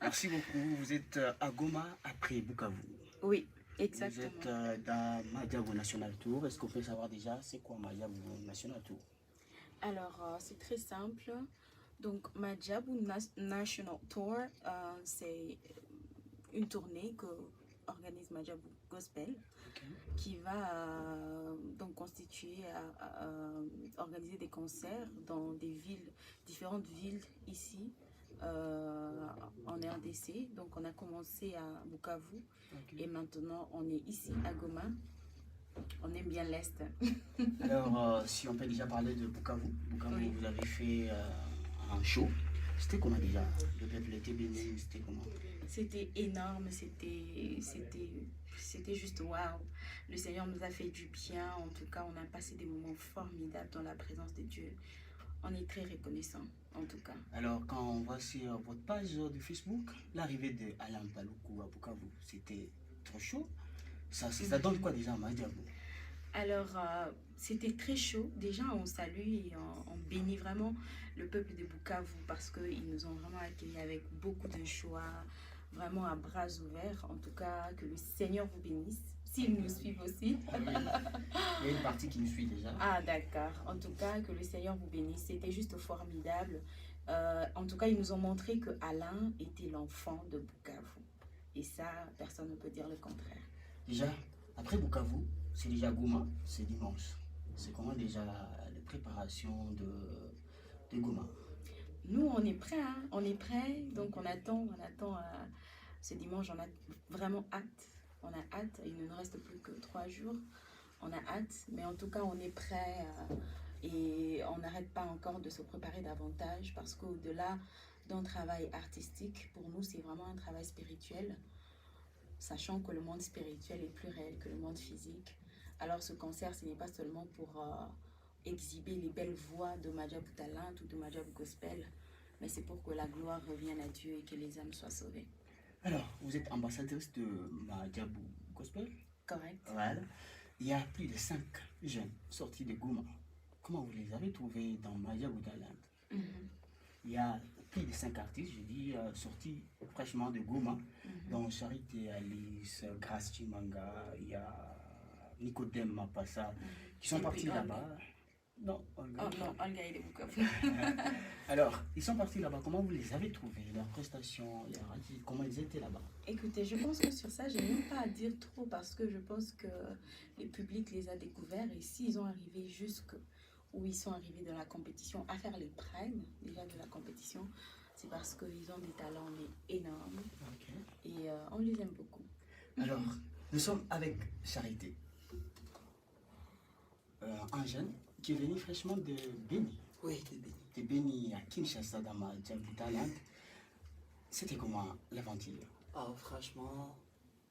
Merci beaucoup. Vous êtes à Goma après Bukavu. Oui, Vous êtes exactement. dans Madiabou National Tour. Est-ce qu'on peut savoir déjà c'est quoi Madiabou National Tour? Alors, c'est très simple. Donc, National Tour, c'est une tournée que organise Majabu Gospel Ok. qui va donc constituer organiser des concerts dans des villes, différentes villes ici en RDC. Donc, on a commencé à Bukavu Ok. et maintenant on est ici à Goma. On aime bien l'Est. Alors, si on peut déjà parler de Bukavu. Bukavu, Oui. vous avez fait un show. C'était comment déjà? Le peuple était béni, c'était comment? C'était énorme, c'était juste waouh. Le Seigneur nous a fait du bien. En tout cas, on a passé des moments formidables dans la présence de Dieu. On est très reconnaissant, en tout cas. Alors, quand on voit sur votre page de Facebook, l'arrivée de Alain Paloukou à Bukavu, c'était trop chaud. Ça donne quoi déjà à Madiabou? Alors, c'était très chaud. Déjà, on salue et on bénit vraiment le peuple de Bukavu parce qu'ils nous ont vraiment accueillis avec beaucoup de joie, vraiment à bras ouverts. En tout cas, que le Seigneur vous bénisse. S'ils nous suivent aussi. Oui. Il y a une partie qui nous suit déjà. Ah, d'accord. En tout cas, que le Seigneur vous bénisse. C'était juste formidable. En tout cas, ils nous ont montré que Alain était l'enfant de Bukavu. Et ça, personne ne peut dire le contraire. Déjà, après Bukavu, c'est déjà Goma, c'est dimanche. C'est comment déjà les préparations de Goma? Nous, on est prêts, hein? On est prêts. Donc, on attend ce dimanche. On a vraiment hâte. On a hâte. Il ne nous reste plus que 3 jours. On a hâte. Mais en tout cas, on est prêts. Et on n'arrête pas encore de se préparer davantage parce qu'au-delà d'un travail artistique, pour nous, c'est vraiment un travail spirituel, sachant que le monde spirituel est plus réel que le monde physique. Alors ce concert, ce n'est pas seulement pour exhiber les belles voix de Madjabou Talent ou de Madjabou Gospel, mais c'est pour que la gloire revienne à Dieu et que les âmes soient sauvées. Alors, vous êtes ambassadrice de Madiabou Gospel. Correct? Voilà. Il y a plus de 5 jeunes sortis de Goma. Comment vous les avez trouvés dans Madiabou Talent? Il y a plus de 5 artistes, je dis, sortis fraîchement de Goma, dont Charité Alice, Grace Chimanga, il y a Nicodème Mapassa, qui sont Et partis puis Olga. là-bas. Non, Olga. Oh non, Olga est de Bukavu. Alors, ils sont partis là-bas. Comment vous les avez trouvés? Leurs prestations, comment ils étaient là-bas? Écoutez, je pense que sur ça, je n'ai même pas à dire trop parce que je pense que le public les a découverts et s'ils ont arrivé jusque où ils sont arrivés dans la compétition, à faire les primes déjà de la compétition, c'est parce qu'ils ont des talents mais énormes Ok. et on les aime beaucoup. Alors, nous sommes avec Charité, un jeune qui est venu fraîchement de Béni. Oui, de Béni. De Béni à Kinshasa dans Madiabou Talent. C'était comment l'aventure? Ah, franchement,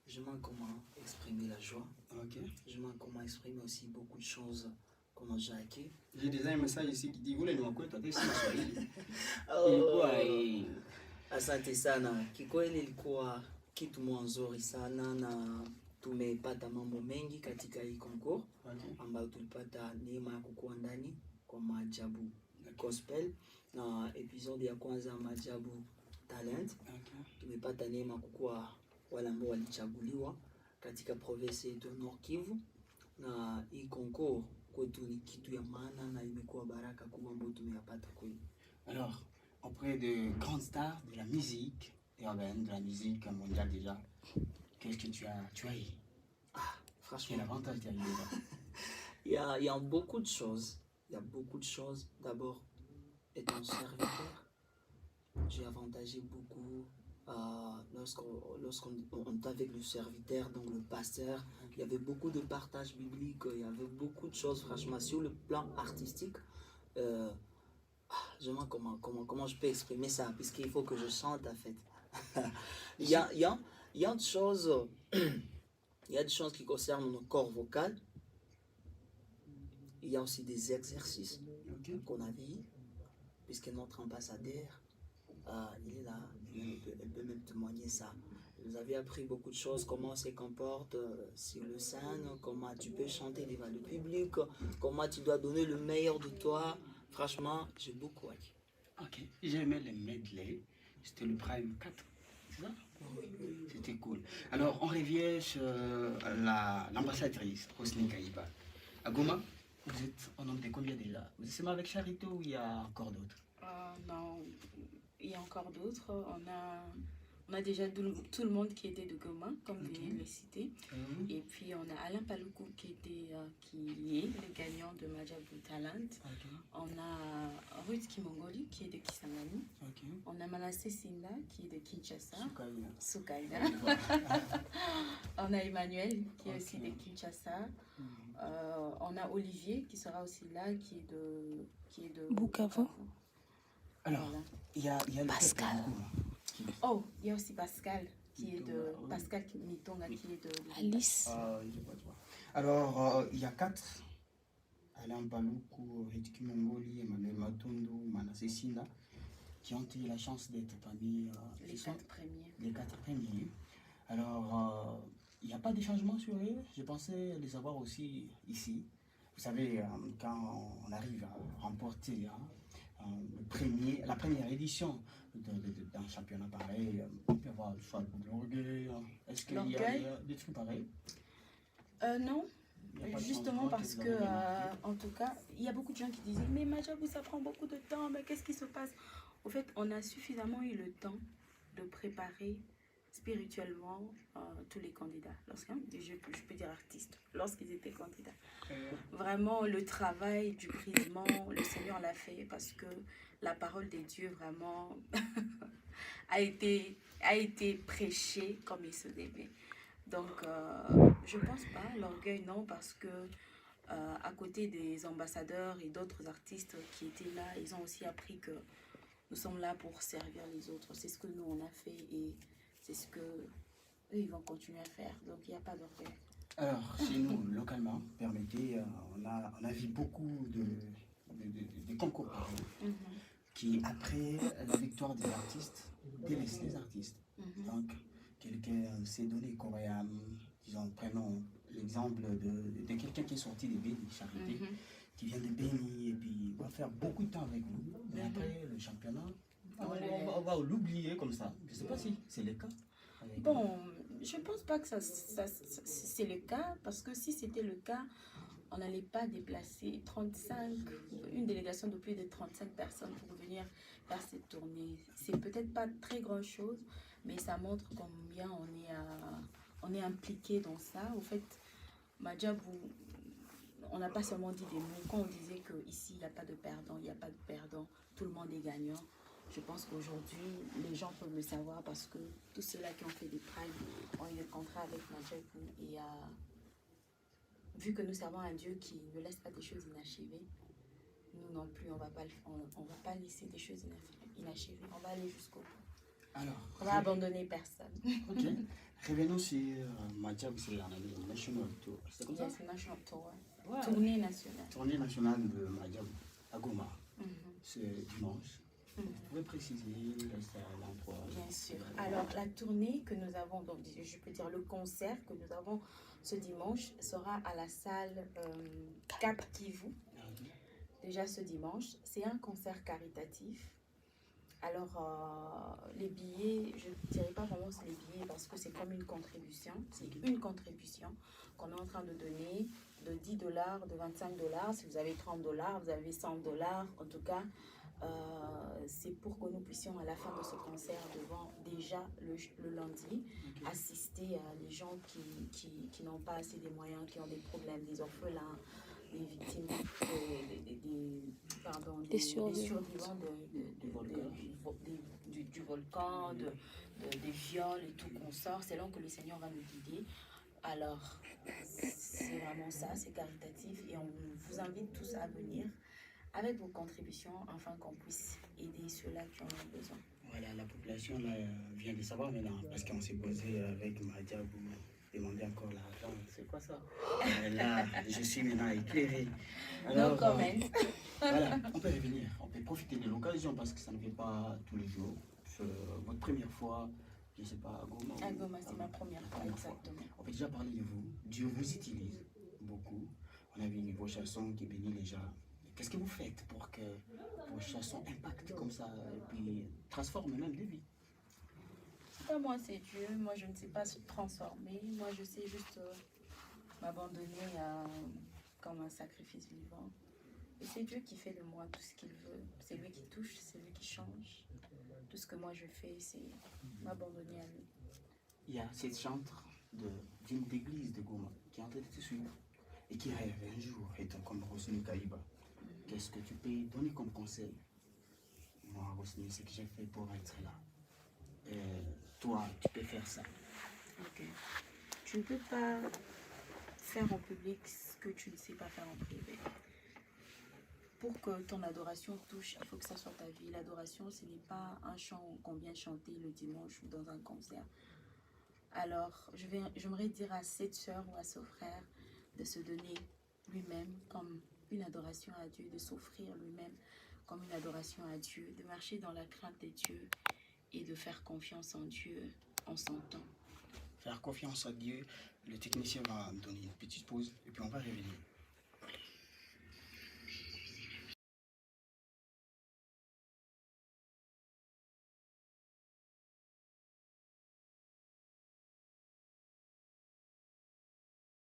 je manque comment exprimer la joie. Ok. Je manque comment exprimer aussi beaucoup de choses qu'on a déjà acquis. J'ai déjà un message ici qui dit, vous les noms quoi, toi, si Swahili. Asante sana. Kikweli ilikuwa kitu mwanzuri sana na tumepata mambo mengi katika hii concours ambayo tulipata neema ya kukuwa ndani kwa Maajabu Gospel na episode ya kwanza ya Maajabu Talent. Tumepata neema kukuwa wale ambao walichaguliwa katika province yetu ya Nord Kivu, na hii concours kwetu ni kitu ya maana na imekuwa baraka kubwa ambayo tumeyapata kweli. Alors, auprès de grandes stars de la musique urbaine, de la musique mondiale déjà, qu'est-ce que tu as eu? Ah, franchement, quel avantage tu as eu là? Il y a beaucoup de choses. Il y a beaucoup de choses. D'abord, étant serviteur, j'ai avantagé beaucoup lorsqu'on était avec le serviteur, donc le pasteur. Il y avait beaucoup de partage biblique, il y avait beaucoup de choses, franchement, sur le plan artistique. Je vois comment je peux exprimer ça, puisqu'il faut que je chante en fait. il y a des choses, il y a des choses qui concernent notre corps vocal. Il y a aussi des exercices qu'on a vus, puisque notre ambassadeur, il est là, elle peut même témoigner ça. Vous avez appris beaucoup de choses, comment on se comporte sur le scène, comment tu peux chanter devant le public, comment tu dois donner le meilleur de toi. Franchement, j'ai beaucoup appris. Ok, j'ai aimé les medley. C'était le Prime 4. C'est ça? C'était cool. Alors, on revient sur l'ambassadrice, Roselyne Kaïba. À Goma, vous êtes en nombre de combien déjà? Vous êtes seulement avec Charito ou il y a encore d'autres? Non, il y a encore d'autres. On a déjà tout le monde qui était de Goma, comme vous venez de le citer. Et puis on a Alain Paloukou qui est le gagnant de Majabou Talent. On a Ruth Kimongoli qui est de Kisangani. On a Manasseh Sinda qui est de Kinshasa. Soukaina. On a Emmanuel qui est aussi de Kinshasa. On a Olivier qui sera aussi là, qui est de Bukavu. Alors, voilà. il y a Pascal. Oh, il y a aussi Pascal qui est de Pascal Mitonga qui est de Alice. Alors, il y a 4. Alain Paloukou, Ritki Mongoli, Emmanuel Matondo, Manasseh Sinda, qui ont eu la chance d'être parmi les 4 premiers. Les 4 premiers. Alors, il n'y a pas de changement sur eux. Je pensais les avoir aussi ici. Vous savez, quand on arrive à remporter la première édition d'un championnat pareil, on peut avoir le choix de l'orgueil. Est-ce qu'il y a des trucs pareils? Non, justement parce que, en tout cas, il y a beaucoup de gens qui disaient mais Majabou, ça prend beaucoup de temps, mais qu'est-ce qui se passe? Au fait, on a suffisamment eu le temps de préparer spirituellement tous les candidats, je peux dire artistes, lorsqu'ils étaient candidats. Vraiment, le travail du brisement, le Seigneur l'a fait parce que la parole de Dieu vraiment a été prêchée comme il se devait. Donc, je pense pas, l'orgueil non, parce que à côté des ambassadeurs et d'autres artistes qui étaient là, ils ont aussi appris que nous sommes là pour servir les autres. C'est ce que nous, on a fait et c'est ce que eux, ils vont continuer à faire. Donc, il n'y a pas d'orgueil. Alors, chez nous, localement, permettez, on a vu beaucoup de concours qui, après la victoire des artistes, délaissent les artistes. Donc, quelqu'un s'est donné coréen, disons, prenons l'exemple de quelqu'un qui est sorti de Béni, Charité, qui vient de Béni et puis va faire beaucoup de temps avec vous. Mais après, le championnat, on va l'oublier comme ça. Je ne sais pas si c'est le cas. Bon, je ne pense pas que c'est le cas, parce que si c'était le cas, on n'allait pas déplacer une délégation de plus de 35 personnes pour venir faire cette tournée. C'est peut-être pas très grand chose, mais ça montre combien on est impliqué dans ça. Au fait, Majabou, on n'a pas seulement dit des mots. Quand on disait qu'ici, il n'y a pas de perdant, il n'y a pas de perdant, tout le monde est gagnant. Je pense qu'aujourd'hui, les gens peuvent le savoir parce que tous ceux-là qui ont fait des primes ont eu des contrats avec Majabou. Et vu que nous servons un Dieu qui ne laisse pas des choses inachevées, nous non plus, on va pas laisser des choses inachevées. On va aller jusqu'au bout. Alors, on va abandonner personne. Ok. Revenons sur Majabou, c'est un national tour. C'est comme ça? Yes, national tour. Ouais. Tournée nationale. Tournée nationale de Majabou à Goma. C'est dimanche. Vous pouvez préciser l'endroit? Bien sûr. Alors, la tournée que nous avons, donc je peux dire le concert que nous avons ce dimanche sera à la salle Cap Kivu. Déjà ce dimanche, c'est un concert caritatif. Alors, les billets, je ne dirais pas vraiment c'est les billets parce que c'est comme une contribution. C'est une contribution qu'on est en train de donner de $10, de $25. Si vous avez $30, vous avez $100. En tout cas, c'est pour que nous puissions à la fin de ce concert devant déjà le lundi assister à les gens qui n'ont pas assez de moyens, qui ont des problèmes, des orphelins, des victimes, des survivants du volcan, des viols et tout qu'on sort. C'est là que le Seigneur va nous guider. Alors, c'est vraiment ça, c'est caritatif et on vous invite tous à venir avec vos contributions afin qu'on puisse aider ceux-là qui en ont besoin. Voilà, la population là, vient de savoir maintenant parce qu'on s'est posé avec Majabou, demander encore l'argent. C'est quoi ça? Là, je suis maintenant éclairé. Alors, voilà, on peut revenir, on peut profiter de l'occasion parce que ça ne fait pas tous les jours. Votre première fois, je ne sais pas, à Goma. À Goma, c'est ma première fois, exactement. On peut déjà parler de vous. Dieu vous utilise beaucoup. On a vu vos chansons qui bénissent les gens. Qu'est-ce que vous faites pour que vos chansons impactent comme ça et puis transforment même des vies? cas, moi, c'est Dieu. Moi, je ne sais pas se transformer. Moi, je sais juste m'abandonner comme un sacrifice vivant. Et c'est Dieu qui fait de moi tout ce qu'il veut. C'est lui qui touche, c'est lui qui change. Tout ce que moi je fais, c'est m'abandonner à lui. Il y a cette chantre d'une église de Goma qui est en train de te suivre et qui rêve un jour étant comme Rosny Kaliba. Qu'est-ce que tu peux donner comme conseil? Moi, Rosny, ce que j'ai fait pour être là. Toi, tu peux faire ça. Ok. Tu ne peux pas faire en public ce que tu ne sais pas faire en privé. Pour que ton adoration touche, il faut que ça soit ta vie. L'adoration, ce n'est pas un chant qu'on vient chanter le dimanche ou dans un concert. Alors, j'aimerais dire à cette sœur ou à ce frère de se donner lui-même comme une adoration à Dieu, de s'offrir lui-même comme une adoration à Dieu, de marcher dans la crainte de Dieu et de faire confiance en Dieu en son temps. Faire confiance à Dieu. Le technicien va donner une petite pause et puis on va revenir.